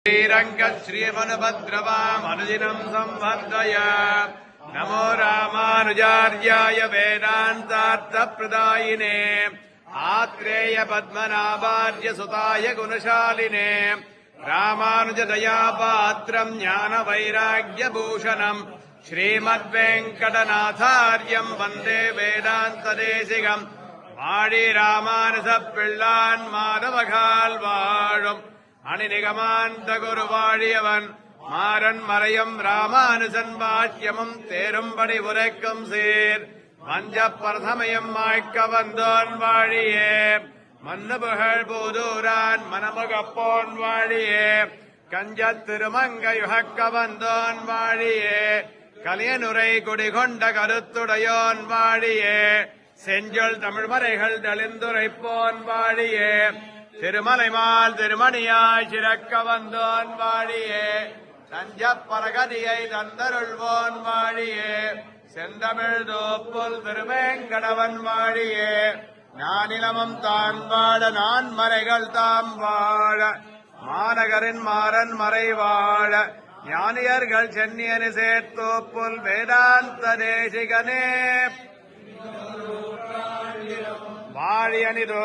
श्रीरङ्गश्रियमनुभद्रवामनुदिनं संवर्धय नमो रामानुजार्याय वेदान्तार्थप्रदायिने आत्रेय पद्मनाभार्य सुताय गुणशालिने रामानुजदयापात्रम् ज्ञानवैराग्यभूषणम् श्रीमद्वेङ्कटनाथार्यम् वन्दे वेदान्तदेशिकम् वाळि रामानुजपिळ्ळान् माधवकाल् वाழும் அணிநிகமாந்த குருவாழியவன் மாறன் மறையும் ராமானுஜன் பாஷ்யமும் தேரும்படி உரைக்கும் சீர் வஞ்ச பிரதமயம் மாய்க்க வந்தோன் வாழியே மன்னு புகழ் பூதூரான் மனமுகப்போன் வாழியே கஞ்ச திருமங்கையுகக்க வந்தோன் வாழியே கலியனுரை குடிகொண்ட கருத்துடையோன் வாழியே செஞ்சொல் தமிழ்மறைகள் தெளிந்துரைப்போன் வாழியே திருமலைமால் திருமணியாய் சிறக்க வந்தோன் வாழியே தஞ்ச பரகதியை தந்தருள்வோன் வாழியே செந்தமிழ் தோப்புல் திருவேங்கடவன் வாழியே நானிலமும் தான் வாழ நான் மறைகள் தாம் வாழ மாநகரின் மாறன் மறை வாழ ஞானியர்கள் சென்னியனு சேர்த்தோப்புல் வேதாந்த தேசிகனே வாழியனிதோ